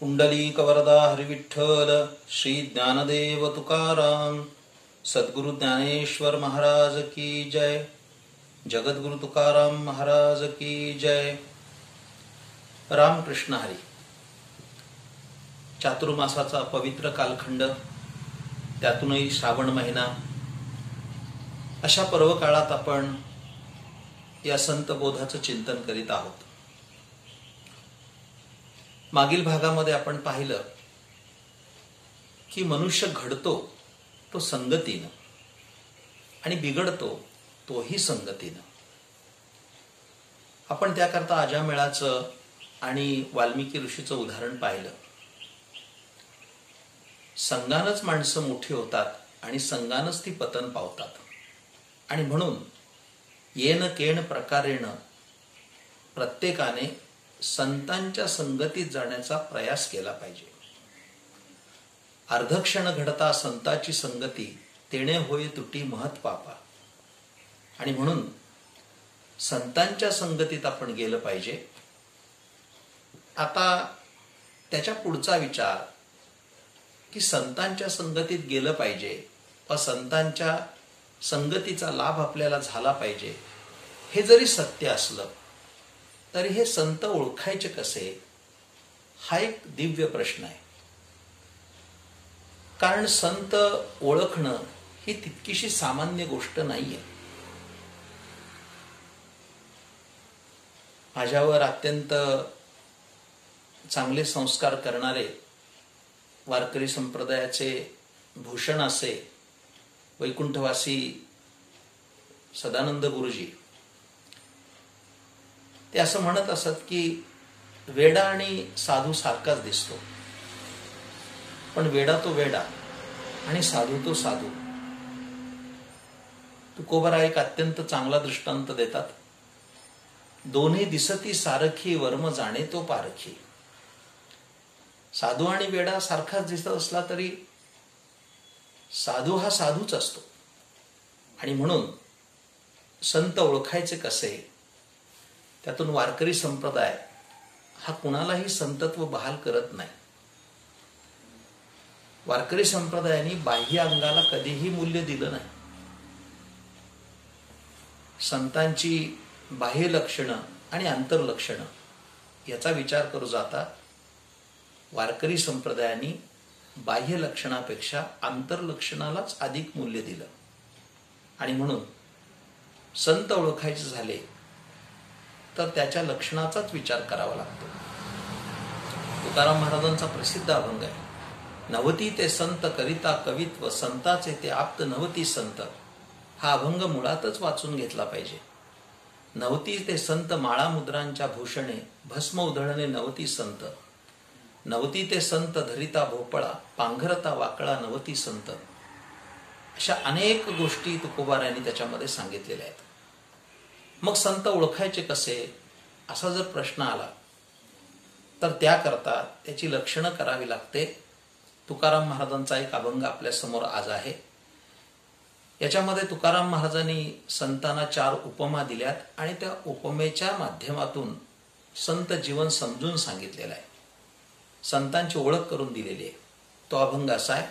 कुंडलिक वरदा हरिविठ्ठल श्री ज्ञानदेव तुकाराम सद्गुरु ज्ञानेश्वर महाराज की जय। जगद्गुरु तुकाराम महाराज की जय। रामकृष्ण हरी। चातुर्मासाचा पवित्र कालखंड, त्यातूनही श्रावण महिना, अशा पर्व काळात आपण या संत बोधाचं चिंतन करीत आहोत। मागील भागामध्ये आपण पाहिलं की मनुष्य घडतो तो संगतीनं आणि बिघडतो तोही संगतीनं। आपण त्याकरता अजामेळाचं आणि वाल्मिकी ऋषीचं उदाहरण पाहिलं। संगानच माणसं मोठी होतात आणि संगानच ती पतन पावतात, आणि म्हणून येन केण प्रकारेण प्रत्येकाने संतांच्या संगतीत जाण्याचा प्रयास केला पाहिजे। अर्धक्षण घडता संताची संगती, तेणे होय तुटी महत पापा। आणि म्हणून संतांच्या संगतीत आपण गेलं पाहिजे। आता त्याच्या पुढचा विचार की संतांच्या संगतीत गेलं पाहिजे व संतांच्या संगतीचा लाभ आपल्याला झाला पाहिजे, हे जरी सत्य असलं तरी हे संत ओळखायचे कसे, हा एक दिव्य प्रश्न आहे। कारण संत ओळखणं ही तितकीशी सामान्य गोष्ट नाहीये। माझ्यावर अत्यंत चांगले संस्कार करणारे वारकरी संप्रदायाचे भूषण असे वैकुंठवासी सदानंद गुरुजी, ते असं म्हणत असत की वेडा आणि साधू सारखाच दिसतो, पण वेडा तो वेडा आणि साधू तो साधू। तुकोबरा एक अत्यंत चांगला दृष्टांत देतात। दोन्ही दिसती सारखी, वर्म जाणे तो पारखी। साधू आणि वेडा सारखाच दिसत असला तरी साधू हा साधूच असतो। आणि म्हणून संत ओळखायचे कसे, त्यातून वारकरी संप्रदाय हा कुणालाही संतत्व बहाल करत नाही। वारकरी संप्रदायाने बाह्य अंगाला कधीही मूल्य दिलं नाही। संतांची बाह्य लक्षणं आणि आंतरलक्षणं याचा विचार करू जाता वारकरी संप्रदायाने बाह्य लक्षणापेक्षा आंतरलक्षणालाच अधिक मूल्य दिलं। आणि म्हणून संत ओळखायचे झाले तर त्याच्या लक्षणाचाच विचार करावा लागतो। तुकाराम महाराजांचा प्रसिद्ध अभंग आहे, नवती ते संत करिता कवित्व, संताचे ते आप्त नवती संत। हा अभंग मुळातच वाचून घेतला पाहिजे। नवती ते संत माळा मुद्रांच्या भूषणे, भस्म उधळणे नवती संत। नवती ते संत धरिता भोपळा, पांघरता वाकळा नवती संत। अशा अनेक गोष्टी तुकोबारायांनी त्याच्यामध्ये सांगितलेल्या आहेत। मग संत ओळखायचे कसे, असा जर प्रश्न आला तर त्याकरता त्याची लक्षणं करावी लागते। तुकाराम महाराजांचा एक अभंग आपल्या समोर आज आहे। याच्यामध्ये तुकाराम महाराजांनी संतांना 4 उपमा दिल्यात आणि त्या उपमेच्या माध्यमातून संत जीवन समजून सांगितलेलं आहे, संतांची ओळख करून दिलेली आहे। तो अभंग असा आहे,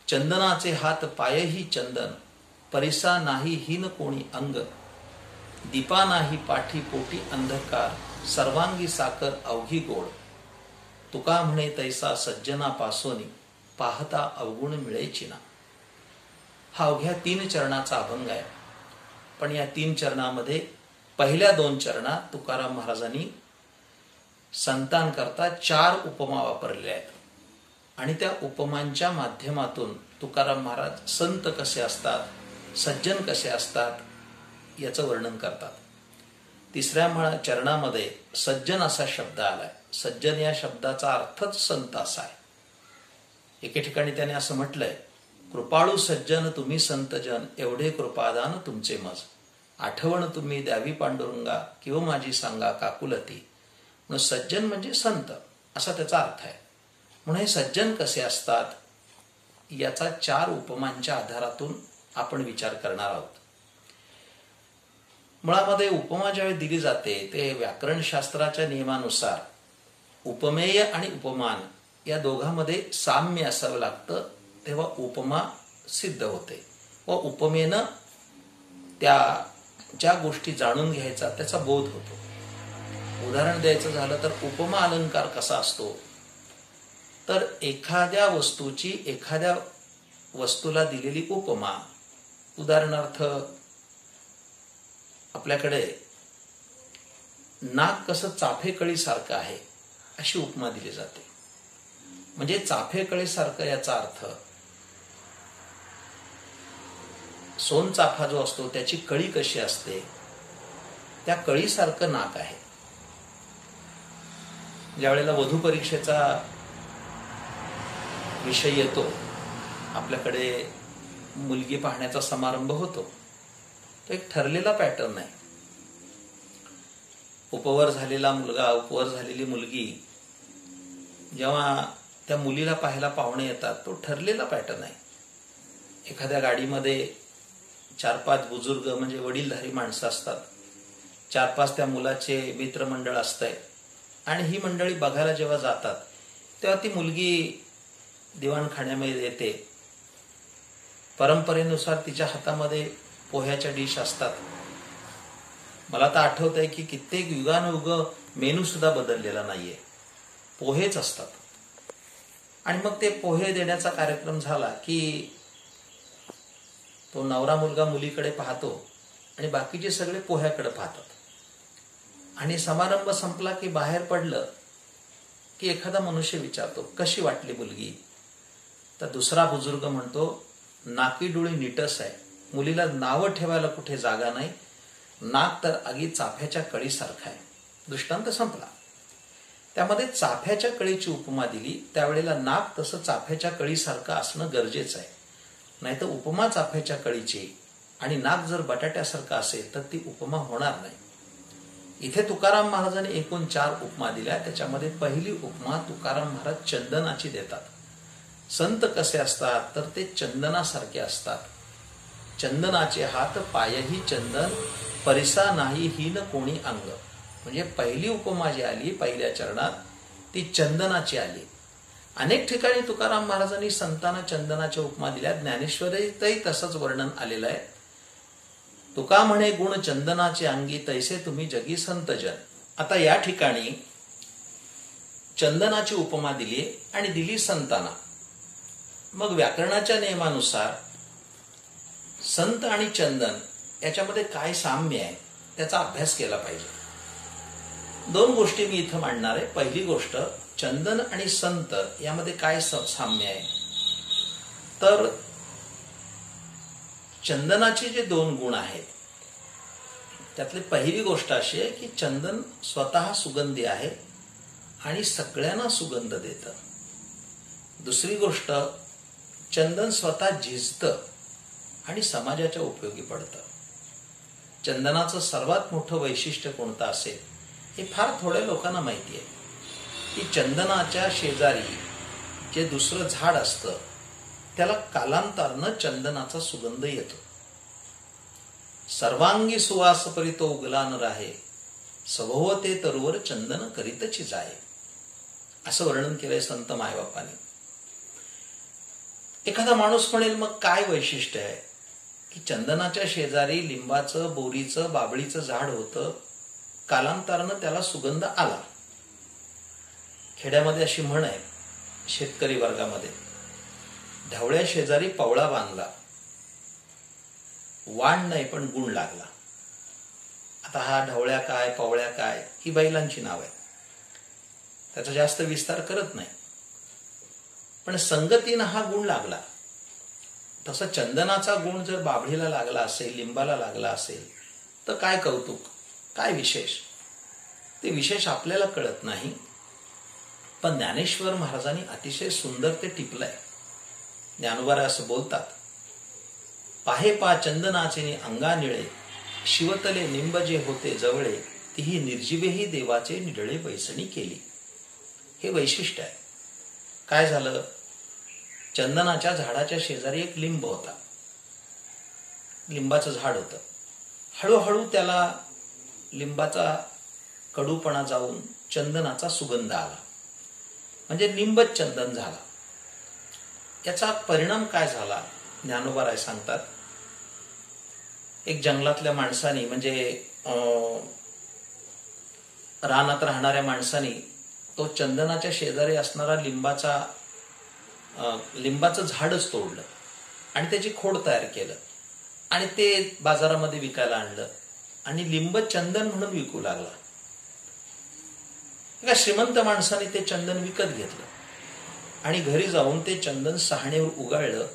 चंदनाचे हात पायही चंदन, परिसा नाही हीन कोणी अंग। दीपा नाही पाठी पोटी अंधकार, सर्वांगी साकर अवघी गोड। तुका म्हणे तैसा सज्जना पासोनी, पाहता अवगुण मिळेची ना। हा अवघ्या 3 चरणाचा अभंग आहे। पण या 3 चरणामध्ये पहिल्या 2 चरणात तुकाराम महाराजांनी संतांकरता 4 उपमा वापरलेल्या आहेत आणि त्या उपमांच्या माध्यमातून तुकाराम महाराज संत कसे असतात, सज्जन कसे असतात याचं वर्णन करतात। 3ऱ्या चरणामध्ये सज्जन असा शब्द आलाय। सज्जन या शब्दाचा अर्थच संत असा आहे। एके ठिकाणी त्याने असं म्हटलंय, कृपाळू सज्जन तुम्ही संतजन, एवढे कृपादान तुमचे मज। आठवण तुम्ही द्यावी पांडुरंगा, किंवा माझी सांगा काकुलती। म्हणून सज्जन म्हणजे संत असा त्याचा अर्थ आहे। म्हणून हे सज्जन कसे असतात याचा 4 उपमांच्या आधारातून आपण विचार करणार आहोत। मुळामध्ये उपमा ज्यावेळी दिली जाते ते व्याकरणशास्त्राच्या नियमानुसार उपमेय आणि उपमान या दोघांमध्ये साम्य असावं लागतं, तेव्हा उपमा सिद्ध होते व उपमेनं त्या ज्या गोष्टी जाणून घ्यायचा त्याचा बोध होतो. उदाहरण द्यायचं झालं तर उपमा अलंकार कसा असतो, तर एखाद्या वस्तूची एखाद्या वस्तूला दिलेली उपमा, उदाहरणार्थ आपल्याकडे नाक कसं चाफेकळीसारखं आहे अशी उपमा दिली जाते. म्हणजे चाफेकळीसारखं याचा अर्थ सोनचाफा जो असतो त्याची कळी कशी असते, त्या कळीसारखं नाक आहे. ज्या वेळेला वधू परीक्षेचा विषय येतो, आपल्याकडे मुलगी पाहण्याचा समारंभ होतो, तो एक ठरलेला पॅटर्न आहे. उपवर झालेला मुलगा, उपवर झालेली मुलगी, जेव्हा त्या मुलीला पाहायला पाहुणे येतात, तो ठरलेला पॅटर्न आहे. एखाद्या गाडीमध्ये 4-5 बुजुर्ग म्हणजे वडीलधारी माणसं असतात, 4-5 त्या मुलाचे मित्रमंडळ असतंय आणि ही मंडळी बघायला जेव्हा जातात तेव्हा ती मुलगी दिवाणखान्यामध्ये येते. परंपरेनुसार तिच्या हातामध्ये पोह्याच्या डिश असतात. मला तर आठवत आहे की कित्येक युगानुयुग मेनू सुद्धा बदललेला नाहीये, पोहेच असतात. आणि मग ते पोहे देण्याचा कार्यक्रम झाला की तो नवरा मुलगा मुलीकडे पाहतो आणि बाकीचे सगळे पोह्याकडे पाहतात. आणि समारंभ संपला की बाहेर पडलं की एखादा मनुष्य विचारतो, कशी वाटली मुलगी? तर दुसरा बुजुर्ग म्हणतो, नाकी डोळी नीटस आहे, मुलीला नावं ठेवायला कुठे जागा नाही, नाक तर अगदी चाफ्याच्या कळीसारखा आहे. दृष्टांत संपला. त्यामध्ये चाफ्याच्या कळीची उपमा दिली, त्यावेळेला नाक तसं चाफ्याच्या कळीसारखं असणं गरजेचं आहे. नाहीतर उपमा चाफ्याच्या कळीची आणि नाक जर बटाट्यासारखं असेल तर ती उपमा होणार नाही. इथे तुकाराम महाराजांनी एकूण 4 उपमा दिल्या. त्याच्यामध्ये पहिली उपमा तुकाराम महाराज चंदनाची देतात. संत कसे असतात तर ते चंदनासारखे असतात. चंदनाचे हात पायही चंदन, परिसा नाही हीन कोणी अंग. म्हणजे पहिली उपमा जी आली पहिल्या चरणात ती चंदनाची आली. अनेक ठिकाणी तुकाराम महाराजांनी संतांना चंदनाच्या उपमा दिल्या. ज्ञानेश्वरीतही तसंच वर्णन आलेलं आहे. तुका म्हणे गुण चंदनाचे अंगी, तैसे तुम्ही जगी संतजन. आता या ठिकाणी चंदनाची उपमा दिली आणि दिली संतांना. मग व्याकरणाच्या नियमानुसार संत आणि चंदन याच्यामध्ये काय साम्य आहे त्याचा अभ्यास केला पाहिजे. 2 गोष्टी मी इथं मांडणार आहे. पहिली गोष्ट, चंदन आणि संत यामध्ये काय साम्य आहे, तर चंदनाचे जे 2 गुण आहेत त्यातली पहिली गोष्ट अशी आहे की चंदन स्वतः सुगंधी आहे आणि सगळ्यांना सुगंध देतं. दुसरी गोष्ट, चंदन स्वतः झिजतं आणि समाजाच्या उपयोगी पडतं. चंदनाचं सर्वात मोठं वैशिष्ट्य कोणतं असेल हे फार थोड्या लोकांना माहिती आहे की चंदनाच्या शेजारी जे दुसरं झाड असतं त्याला कालांतरानं चंदनाचा सुगंध येतो. सर्वांगी सुवास परितो उगला न राहे, सभोवते तरुवर चंदन करीतची जाय, असं वर्णन केलंय संत मायबापांनी. एखादा माणूस म्हणेल मग काय वैशिष्ट्य आहे की चंदनाच्या शेजारी लिंबाचं, बोरीचं, बाबळीचं झाड होतं, कालांतरानं त्याला सुगंध आला. खेड्यामध्ये अशी म्हण आहे शेतकरी वर्गामध्ये, ढवळ्या शेजारी पवळा बांधला, वाण नाही पण गुण लागला. आता हा ढवळ्या काय, पवळ्या काय ही बैलांची नाव आहे, त्याचा जास्त विस्तार करत नाही, पण संगतीनं हा गुण लागला. तसा चंदनाचा गुण जर बाभळीला लागला असेल, लिंबाला लागला असेल तर काय कौतुक, काय विशेष. ते विशेष आपल्याला कळत नाही, पण ज्ञानेश्वर महाराजांनी अतिशय सुंदर ते टिपलंय. ज्ञानोबा असं बोलतात, पाहे पा चंदनाचे अंगा निळे, शिवतले निंब जे होते जवळे, तीही निर्जीवेही देवाचे निडळे बैसणी केली. हे वैशिष्ट्य आहे. काय झालं, चंदनाच्या झाडाच्या शेजारी एक लिंब होता, लिंबाचं झाड होतं. हळूहळू त्याला लिंबाचा कडूपणा जाऊन चंदनाचा सुगंध आला. म्हणजे लिंबच चंदन झाला. याचा परिणाम काय झाला ज्ञानोबा राय सांगतात. एक जंगलातल्या माणसानी म्हणजे रानात राहणाऱ्या माणसानी तो चंदनाच्या शेजारी असणारा लिंबाचं झाडच तोडलं आणि त्याची खोड तयार केलं आणि ते बाजारामध्ये विकायला आणलं आणि लिंब चंदन म्हणून विकू लागला. एका श्रीमंत माणसाने ते चंदन विकत घेतलं आणि घरी जाऊन ते चंदन सहाणेवर उगाळलं,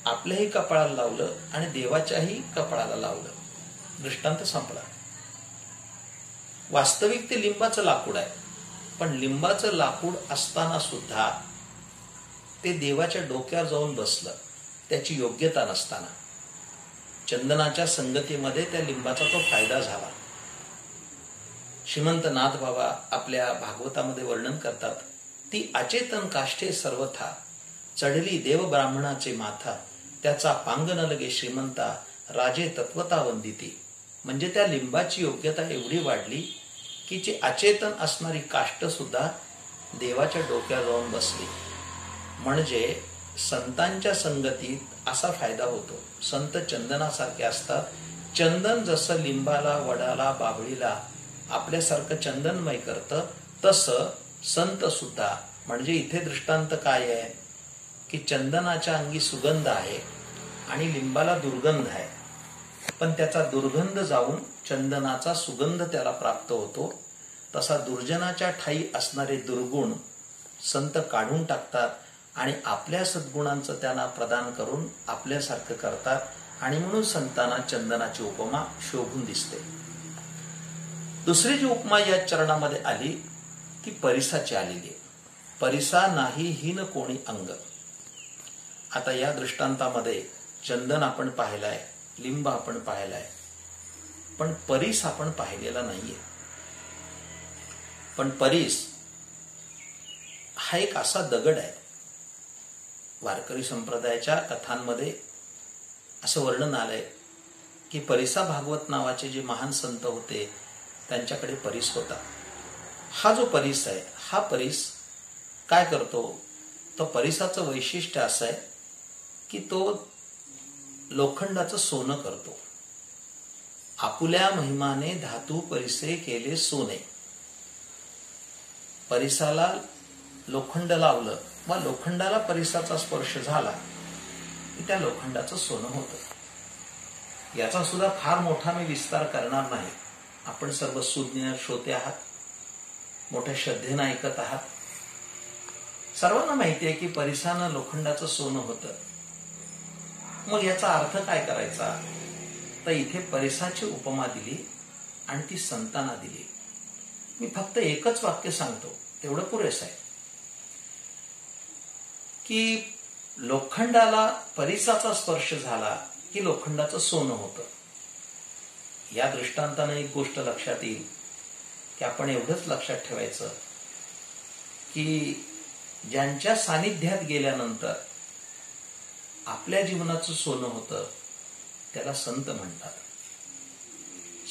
आपल्याही कपाळाला लावलं आणि देवाच्याही कपाळाला लावलं. दृष्टांत संपला. वास्तविक ते लिंबाचं लाकूड आहे, पण लिंबाचं लाकूड असताना सुद्धा ते देवाच्या डोक्यावर जाऊन बसलं, त्याची योग्यता नसताना. चंदनाच्या संगतीमध्ये त्या लिंबाचा तो फायदा झाला. श्रीमंत नाथ बाबा आपल्या भागवतामध्ये वर्णन करतात, ती अचेतन काष्ठे सर्वथा, चढली देव ब्राह्मणाचे माथा, त्याचा पांग न लगे श्रीमंता, राजे तत्वता वंदिती. म्हणजे त्या लिंबाची योग्यता एवढी वाढली की जी अचेतन असणारी काष्ठ सुद्धा देवाच्या डोक्यावर जाऊन बसली. म्हणजे संतांच्या संगतीत असा फायदा होतो. संत चंदनासारखे असतात. चंदन जसं लिंबाला, वडाला, बाभळीला आपल्यासारखं चंदनमय करतं, तसं संत सुद्धा. म्हणजे इथे दृष्टांत काय आहे की चंदनाच्या अंगी सुगंध आहे आणि लिंबाला दुर्गंध आहे, पण त्याचा दुर्गंध जाऊन चंदनाचा सुगंध त्याला प्राप्त होतो. तसा दुर्जनाच्या ठाई असणारे दुर्गुण संत काढून टाकतात आणि आपल्या सद्गुणांचं त्यांना प्रदान करून आपल्यासारखं करतात आणि म्हणून संतांना चंदनाची उपमा शोभून दिसते. दुसरी जी उपमा या चरणामध्ये आली ती परिसाची आलेली आहे. परिसा नाही हीन कोणी अंग. आता या दृष्टांतामध्ये चंदन आपण पाहिलाय, लिंब आपण पाहिलाय, पण परीस आपण पाहिलेला नाहीये. पण परीस हा एक असा दगड आहे. वारकरी संप्रदायाच्या कथांमध्ये असं वर्णन आलंय की परिसा भागवत नावाचे जे महान संत होते त्यांच्याकडे परीस होता. हा जो परीस आहे, हा परीस काय करतो, तो परिसाचं वैशिष्ट्य असं आहे की तो लोखंडाचं सोनं करतो. आपुल्या महिमाने धातू परिसे केले सोने. परिसाला लोखंड लावलं व लोखंडाला परिसाचा स्पर्श झाला की त्या लोखंडाचं सोनं होतं. याचा सुद्धा फार मोठा मी विस्तार करणार नाही. आपण सर्व सुज्ञ श्रोते आहात, मोठ्या श्रद्धेनं ऐकत आहात. सर्वांना माहिती आहे की परिसानं लोखंडाचं सोनं होतं. मग याचा अर्थ काय करायचा, तर इथे परिसाची उपमा दिली आणि ती संतांना दिली. मी फक्त एकच वाक्य सांगतो, तेवढं पुरेसं आहे की लोखंडाला परिसाचा स्पर्श झाला की लोखंडाचं सोनं होतं. या दृष्टांतानं एक गोष्ट लक्षात येईल की आपण एवढंच लक्षात ठेवायचं की ज्यांच्या सानिध्यात गेल्यानंतर आपल्या जीवनाचं सोनं होतं त्याला संत म्हणतात.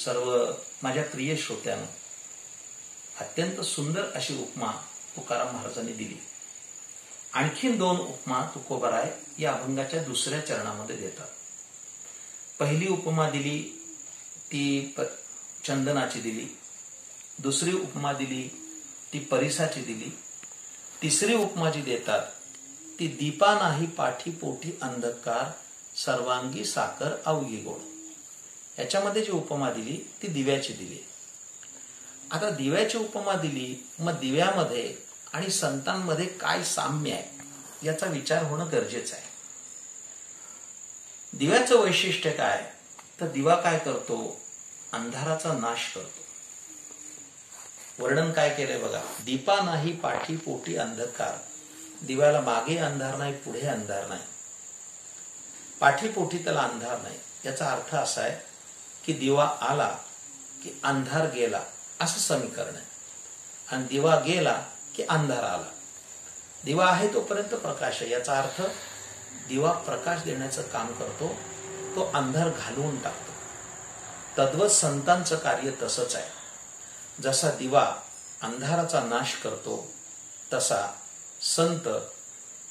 सर्व माझ्या प्रिय श्रोत्यांनो, अत्यंत सुंदर अशी उपमा तुकाराम महाराजांनी दिली. आणखीन दोन उपमा तुकोबाराय या अभंगाच्या दुसऱ्या चरणामध्ये देतात. पहिली उपमा दिली ती चंदनाची दिली, दुसरी उपमा दिली ती परिसाची दिली, तिसरी उपमा जी देतात ती दीपा नाही पाठी पोटी अंधकार, सर्वांगी साखर अवघी गोड. याच्यामध्ये जी उपमा दिली ती दिव्याची दिली. आता दिव्याची उपमा दिली, मग दिव्यामध्ये आणि संतांमध्ये काय साम्य आहे याचा विचार होणं गरजेचं आहे. दिव्याचं वैशिष्ट्य काय, तर दिवा काय करतो, अंधाराचा नाश करतो. वर्णन काय केलंय बघा, दीपा नाही पाठी पोटी अंधकार. दिव्याला मागे अंधार नाही, पुढे अंधार नाही, पाठीपोटी त्याला अंधार नाही. याचा अर्थ असा आहे की दिवा आला की अंधार गेला असं समीकरण आहे, आणि दिवा गेला की अंधार आला. दिवा आहे तोपर्यंत प्रकाश आहे. याचा अर्थ दिवा प्रकाश देण्याचं काम करतो, तो अंधार घालवून टाकतो. तद्वत संतांचं कार्य तसंच आहे. जसा दिवा अंधाराचा नाश करतो तसा संत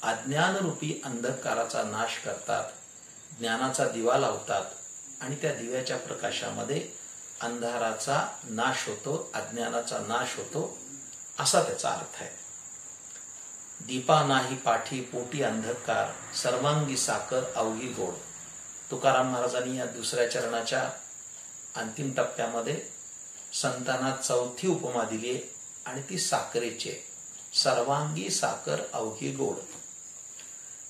अज्ञानरूपी अंधकाराचा नाश करतात, ज्ञानाचा दिवा लावतात आणि त्या दिव्याच्या प्रकाशामध्ये अंधाराचा नाश होतो, अज्ञानाचा नाश होतो, असा त्याचा अर्थ आहे. दीपा नाही पाठी पोटी अंधकार, सर्वांगी साकर अवघी गोड. तुकाराम महाराजांनी या दुसऱ्या चरणाच्या अंतिम टप्प्यामध्ये संतांना चौथी उपमा दिली आहे आणि ती साखरेची आहे. सर्वांगी साखर अवघी गोड.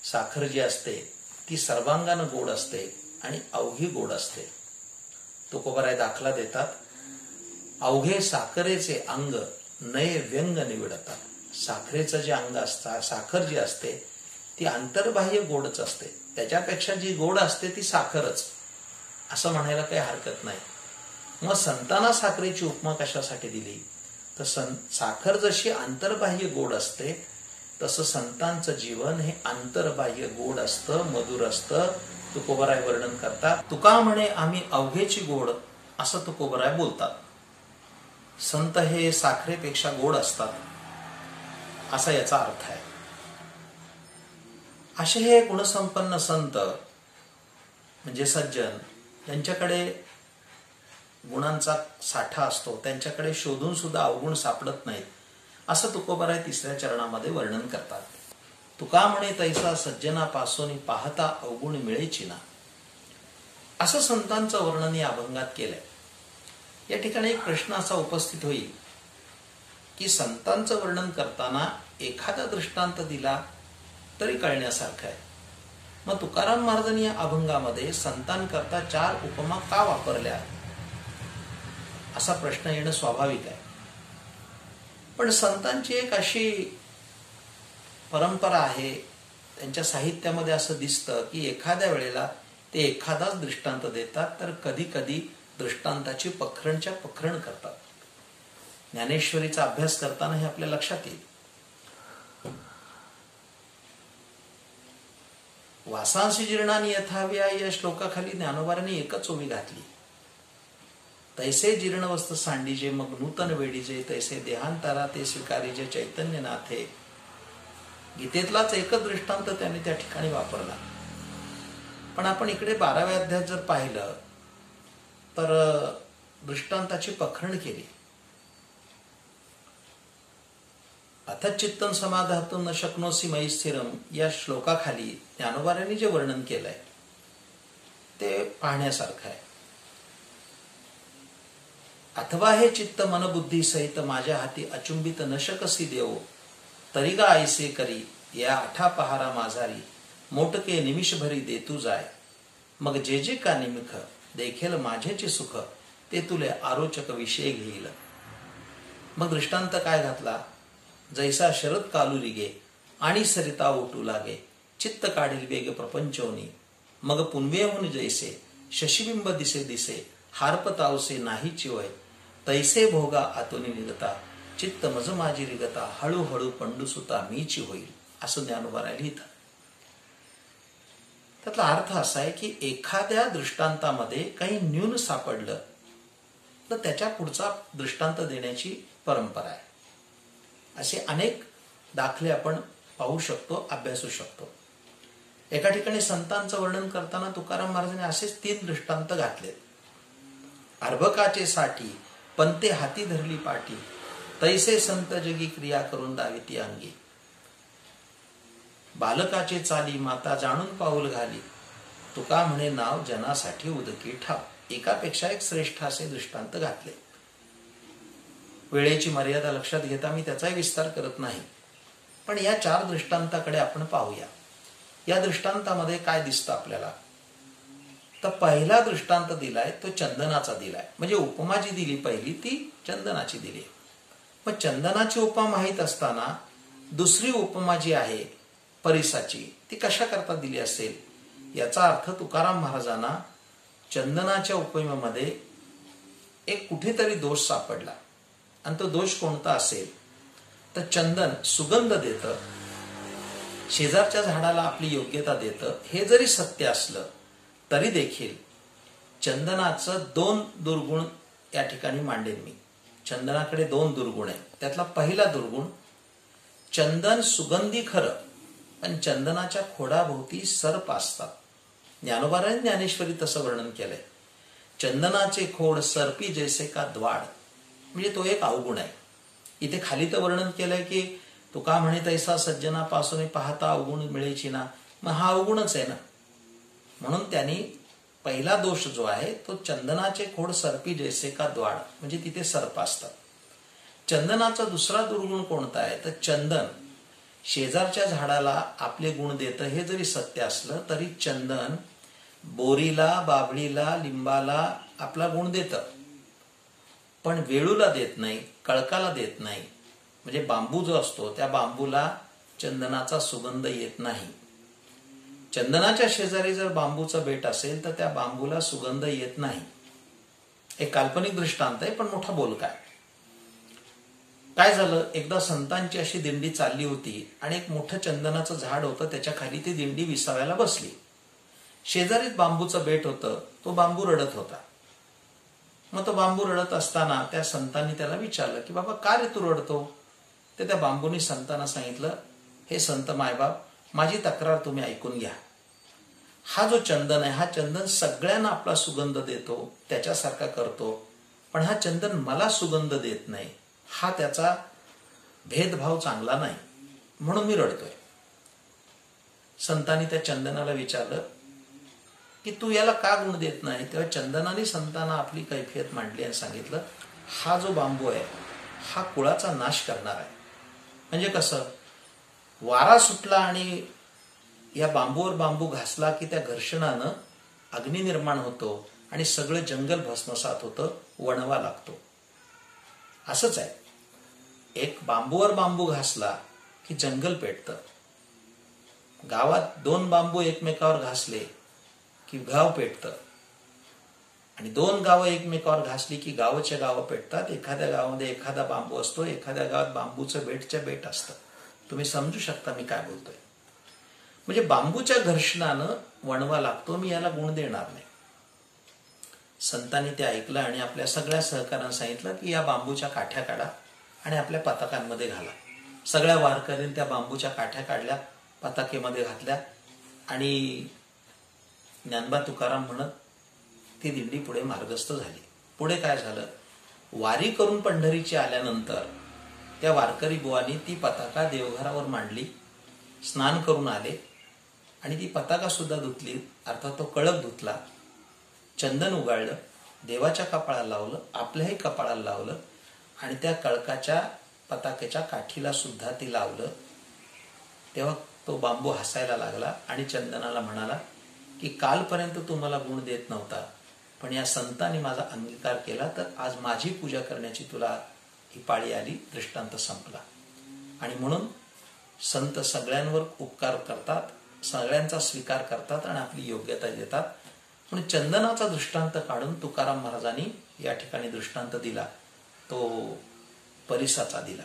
साखर जी असते ती सर्वांगानं गोड असते आणि अवघी गोड असते. तुकोबाराय दाखला देतात, अवघे साखरेचे अंग नये व्यंग निवडतात. साखरेचं जे अंग असतं, साखर जी असते ती अंतर्बाह्य गोडच असते, त्याच्यापेक्षा जी गोड असते ती साखरच, असं म्हणायला काही हरकत नाही. मग संतांना साखरेची उपमा कशासाठी दिली तर साखर जशी अंतर्बाह्य गोड असते तसं संतांचं जीवन हे अंतर्बाह्य गोड असतं, मधुर असतं. तुकोबाराय वर्णन करतात, तुका म्हणे आम्ही अवघेची गोड, असं तुकोबाराय बोलतात. संत हे साखरेपेक्षा गोड असतात, असा याचा अर्थ आहे. असे हे गुणसंपन्न संत म्हणजे सज्जन, त्यांच्याकडे गुणांचा साठा असतो, त्यांच्याकडे शोधून सुद्धा अवगुण सापडत नाहीत, असं तुकोबाराय तिसऱ्या चरणामध्ये वर्णन करतात. तुका म्हणे तैसा सज्जनापासून पाहता अवगुण मिळेची ना, असं संतांचं वर्णन या अभंगात केलंय. या ठिकाणी एक प्रश्न असा उपस्थित होईल की संतांचं वर्णन करताना एखादा दृष्टांत दिला तरी कळण्यासारखं आहे. मग तुकाराम महाराजांनी या अभंगामध्ये संतांकरता 4 उपमा का वापरल्या, असा प्रश्न येणं स्वाभाविक आहे. पण संतांची एक अशी परंपरा आहे, त्यांच्या साहित्यामध्ये असं दिसतं की एखाद्या वेळेला ते एखादाच दृष्टांत देतात, तर कधी कधी दृष्टांताची पखरणच्या पखरण करतात. ज्ञानेश्वरीचा अभ्यास करताना हे आपल्या लक्षात येईल. वासांसी जीर्णानी यथाव्या या श्लोकाखाली ज्ञानोबारांनी एकच ओवी घातली. तैसे जीर्ण वस्त सांडीजे मग नूतन वेडीजे, तैसे देहांतारा ते स्वीकारीजे चैतन्य नाथे. गीतेतलाच एकच दृष्टांत त्याने त्या ठिकाणी वापरला. पण आपण इकडे 12व्या अध्यायात जर पाहिलं तर दृष्टांताची पखरण केली. अथ चित्तन समाधातून न शक्नोसी मयी स्थिरम या श्लोकाखाली ज्ञानोबारांनी जे वर्णन केलंय ते पाहण्यासारखं आहे. अथवा हे चित्त मनबुद्धी सहित माझ्या हाती अचुंबित न शकसी देव, तरी गा ऐसे करी या आठा पहारा माझारी, मोटके निमिषभरी देतू जाय, मग जे जे का निमिख देखेल माझेचे सुख, ते तुले आरोचक विषय घेईल. मग दृष्टांत काय घातला, जैसा शरद कालू रिगे आणि सरिता ओटू लागे, चित्त काढील वेग प्रपंचवनी, मग पुनवेहून जैसे शशिबिंब दिसे दिसे, हार्पतावसे नाही चिवय, तैसे भोगा आतुनी निगता, चित्त मज माझी रिगता, हळूहळू पंडुसुता मीची होईल, असं ज्ञानोबाराय लिहितात. त्यातला अर्थ असा आहे की एखाद्या दृष्टांतामध्ये काही न्यून सापडलं तर त्याच्या पुढचा दृष्टांत देण्याची परंपरा आहे. असे अनेक दाखले आपण पाहू शकतो, अभ्यासू शकतो. एका ठिकाणी संतांचं वर्णन करताना तुकाराम महाराजांनी असेच 3 दृष्टांत घातलेत. अर्भकाचे साठी पंते हाती धरली पाठी, तैसे संत जगी क्रिया करून दाविती अंगी, बालकाचे चाली माता जाणून पाऊल घाली, तुका म्हणे नाव जनासाठी उदकी ठाव. एकापेक्षा एक श्रेष्ठ असे दृष्टांत घातले. वेळेची मर्यादा लक्षात घेता मी त्याचाही विस्तार करत नाही, पण या 4 दृष्टांताकडे आपण पाहूया. या दृष्टांतामध्ये काय दिसतं आपल्याला, तर पहिला दृष्टांत दिलाय तो चंदनाचा दिलाय. म्हणजे उपमा जी दिली पहिली ती चंदनाची दिली. मग चंदनाची उपमा माहीत असताना दुसरी उपमा जी आहे परिसाची, ती कशा करता दिली असेल, याचा अर्थ तुकाराम महाराजांना चंदनाच्या उपमेमध्ये एक कुठेतरी दोष सापडला. आणि तो दोष कोणता असेल तर चंदन सुगंध देतं, शेजारच्या झाडाला आपली योग्यता देतं, हे जरी सत्य असलं तरी देखील चंदनाचं 2 दुर्गुण या ठिकाणी मांडेन मी. चंदनाकडे 2 दुर्गुण आहेत. त्यातला पहिला दुर्गुण, चंदन सुगंधी खरं, पण चंदनाच्या खोडाभोवती सर्प असतात. ज्ञानोबारांनी ज्ञानेश्वरी तसं वर्णन केलंय. चंदनाचे खोड सर्पी जैसे का द्वाड, म्हणजे तो एक अवगुण आहे. इथे खाली तर वर्णन केलंय की तुका म्हणे तैसा सज्जनापासून पाहता अवगुण मिळेची ना, मग हा अवगुणच आहे ना. म्हणून त्यांनी पहिला दोष जो आहे तो चंदनाचे खोड सर्पी जैसे का द्वाड, म्हणजे तिथे सर्प असतात. चंदनाचा दुसरा दुर्गुण कोणता आहे तर चंदन शेजारच्या झाडाला आपले गुण देतं हे जरी सत्य असलं तरी चंदन बोरीला, बाभळीला, लिंबाला आपला गुण देतं, पण वेळूला देत नाही, कळकाला देत नाही. म्हणजे बांबू जो असतो त्या बांबूला चंदनाचा सुगंध येत नाही. चंदनाच्या शेजारी जर बांबूचं बेट असेल तर त्या बांबूला सुगंध येत नाही. एक काल्पनिक दृष्टांत आहे पण मोठा बोलका आहे. काय झालं, एकदा संतांची अशी दिंडी चालली होती आणि एक मोठं चंदनाचं झाड होतं, त्याच्या खाली ती दिंडी विसाव्याला बसली. शेजारीच बांबूचं बेट होतं, तो बांबू रडत होता. मग तो बांबू रडत असताना त्या संतांनी त्याला विचारलं की बाबा का रे तू रडतो. ते त्या बांबूनी संतांना सांगितलं, हे संत मायबाप, माझी तक्रार तुम्ही ऐकून घ्या. हा जो चंदन आहे हा चंदन सगळ्यांना आपला सुगंध देतो, त्याच्यासारखा करतो, पण हा चंदन मला सुगंध देत नाही. हा त्याचा भेदभाव चांगला नाही, म्हणून मी रडतोय. संतांनी त्या चंदनाला विचारलं की तू याला का गुण देत नाही. तेव्हा चंदनाने संतांना आपली कैफियत मांडली आणि सांगितलं, हा जो बांबू आहे हा कुळाचा नाश करणार आहे. म्हणजे कसं, वारा सुटला आणि या बांबूवर बांबू घासला की त्या घर्षणानं अग्नी निर्माण होतो आणि सगळं जंगल भस्मसात होतं, वणवा लागतो. असंच आहे, एक बांबूवर बांबू घासला की जंगल पेटतं. गावात दोन बांबू एकमेकावर घासले की गाव पेटतं, आणि दोन गावं एकमेकावर घासली की गावच्या गावं पेटतात. एखाद्या गावामध्ये एखादा बांबू असतो, एखाद्या गावात बांबूचं बेटच्या बेट असतं. तुम्ही समजू शकता मी काय बोलतोय. म्हणजे बांबूच्या घर्षणानं वणवा लागतो, मी याला गुण देणार नाही. संतांनी ते ऐकलं आणि आपल्या सगळ्या सहकाऱ्यांना सांगितलं की या बांबूच्या काठ्या काढा आणि आपल्या पताकांमध्ये घाला. सगळ्या वारकऱ्यांनी त्या बांबूच्या काठ्या काढल्या, पताकेमध्ये घातल्या आणि ज्ञानोबा तुकाराम म्हणत ती दिंडी पुढे मार्गस्थ झाली. पुढे काय झालं, वारी करून पंढरीची आल्यानंतर त्या वारकरी बुवांनी ती पताका देवघरावर मांडली, स्नान करून आले आणि ती पताका सुद्धा धुतली, अर्थात तो कळप धुतला, चंदन उगाळलं, देवाच्या कपाळाला लावलं, आपल्याही कपाळाला लावलं आणि त्या कळकाच्या पताकेच्या काठीला सुद्धा ती लावलं. तेव्हा तो बांबू हसायला लागला आणि चंदनाला म्हणाला की कालपर्यंत तू मला गुण देत नव्हता, पण या संतांनी माझा अंगीकार केला तर आज माझी पूजा करण्याची तुला ही पाळी आली. दृष्टांत संपला. आणि म्हणून संत सगळ्यांवर उपकार करतात, सगळ्यांचा स्वीकार करतात आणि आपली योग्यता देतात. म्हणून चंदनाचा दृष्टांत काढून तुकाराम महाराजांनी या ठिकाणी दृष्टांत दिला, तो परिसाचा दिला.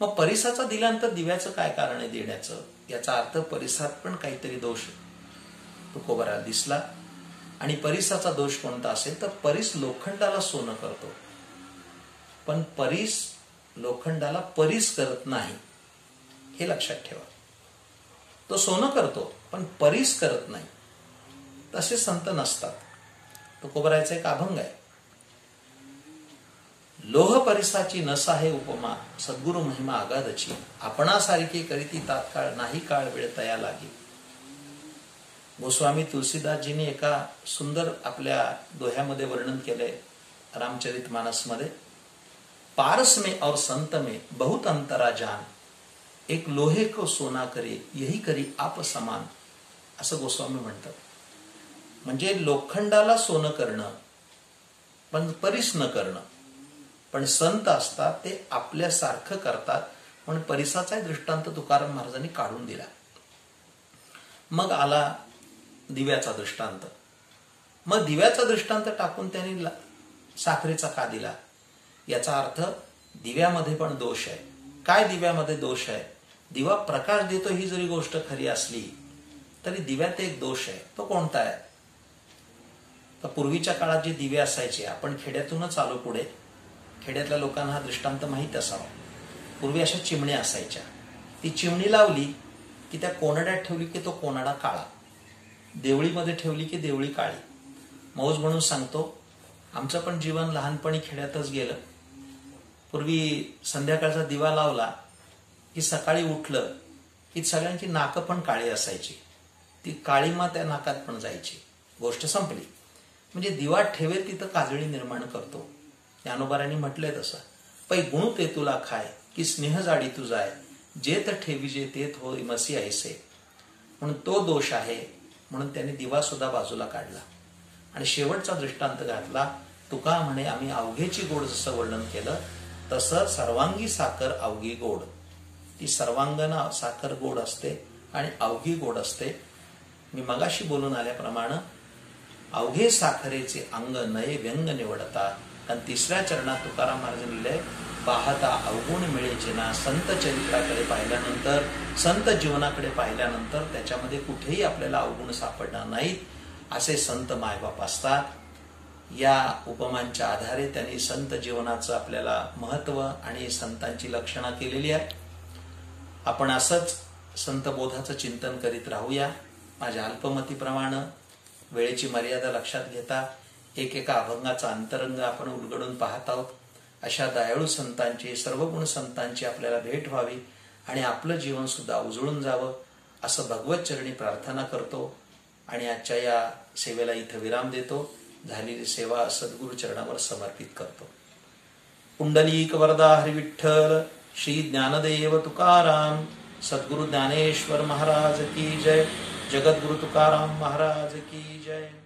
मग परिसाचा दिल्यानंतर दिव्याचं काय कारण आहे देण्याचं, याचा अर्थ परिसात पण काहीतरी दोष तुकोबाराला दिसला. आणि परिसाचा दोष कोणता असेल तर परिस लोखंडाला सोनं करतो, पण परिस लोखंडाला परिस करत नाही, हे लक्षात ठेवा. तो सोनं करतो पण परिस करत नाही. तसे संत नसतात. तुकोबारायचा एक अभंग आहे, लोह परिसाची नसा हे उपमा, सद्गुरु महिमा आगाधची, आपणासारखी करीती तात्काळ, नाही काळ वेळ तया लागी. गोस्वामी तुलसीदासजींनी एका सुंदर आपल्या दोह्यामध्ये वर्णन केलंय रामचरितमानसमध्ये, पारस में और संत में बहुत अंतरा जान, एक लोहे को सोना करे यही करी आप समान, असं गोस्वामी म्हणतात. म्हणजे लोखंडाला सोनं करणं पण परिस न करणं. पण संत असतात ते आपल्यासारखं करतात, म्हणून परिसाचा दृष्टांत तुकाराम महाराजांनी काढून दिला. मग आला दिव्याचा दृष्टांत. मग दिव्याचा दृष्टांत टाकून त्यांनी साखरेचा का दिला, याचा अर्थ दिव्यामध्ये पण दोष आहे. काय दिव्यामध्ये दोष आहे, दिवा प्रकाश देतो ही जरी गोष्ट खरी असली तरी दिव्यात एक दोष आहे. तो कोणता आहे तर पूर्वीच्या काळात जे दिवे असायचे, आपण खेड्यातूनच आलो पुढे, खेड्यातल्या लोकांना हा दृष्टांत माहीत असावा. पूर्वी अशा चिमण्या असायच्या, ती चिमणी लावली की त्या कोनाड्यात ठेवली की तो कोनाडा काळा, देवळीमध्ये ठेवली की देवळी काळी. मौज म्हणून सांगतो, आमचं पण जीवन लहानपणी खेड्यातच गेलं. पूर्वी संध्याकाळचा दिवा लावला की सकाळी उठलं की सगळ्यांची नाकं पण काळी असायची, ती काळीमा त्या नाकात पण जायची, गोष्ट संपली. म्हणजे दिवा ठेवेल तिथं काजळी निर्माण करतो. ज्ञानोबारांनी म्हटलंय तसं, पै गुणू ते तुला खाय की स्नेह जाडी तू जाय, जेत ठेविजे तेत होय मसी ऐसे. म्हणून तो दोष आहे, म्हणून त्यांनी दिवा सुद्धा बाजूला काढला. आणि शेवटचा दृष्टांत घातला, तुका म्हणे आम्ही अवघेची गोड जसं वर्णन केलं तसं सर्वांगी साखर अवघी गोड. ती सर्वांगण साखर गोड असते आणि अवघी गोड असते. मी मगाशी बोलून आल्याप्रमाणे अवघे साखरेचे अंग नये व्यंग निवडता. आणि तिसऱ्या चरणात तुकाराम महाराजांनी लिहिलंय, पाहता अवगुण मिळेचे ना. संत चरित्राकडे पाहिल्यानंतर, संत जीवनाकडे पाहिल्यानंतर त्याच्यामध्ये कुठेही आपल्याला अवगुण सापडणार नाहीत. असे संत मायबाप असतात. या उपमांच्या आधारे त्यांनी संत जीवनाचं आपल्याला महत्व आणि संतांची लक्षणं केलेली आहेत. आपण असंच संतबोधाचं चिंतन करीत राहूया. माझ्या अल्पमतीप्रमाणे वेळेची मर्यादा लक्षात घेता एकेका अभंगाचा अंतरंग आपण उलगडून पाहत आहोत. अशा दयाळू संतांची, सर्वगुण संतांची आपल्याला भेट व्हावी आणि आपलं जीवन सुद्धा उजळून जावं असं भगवत चरणी प्रार्थना करतो आणि आजच्या या सेवेला इथं विराम देतो. झालेली सेवा सद्गुरु चरणावर समर्पित करतो. पुंडलिक वरदा हरी विठ्ठल. श्री ज्ञानदेव तुकाराम. सद्गुरु ज्ञानेश्वर महाराज की जय. जगद्गुरु तुकाराम महाराज की जय.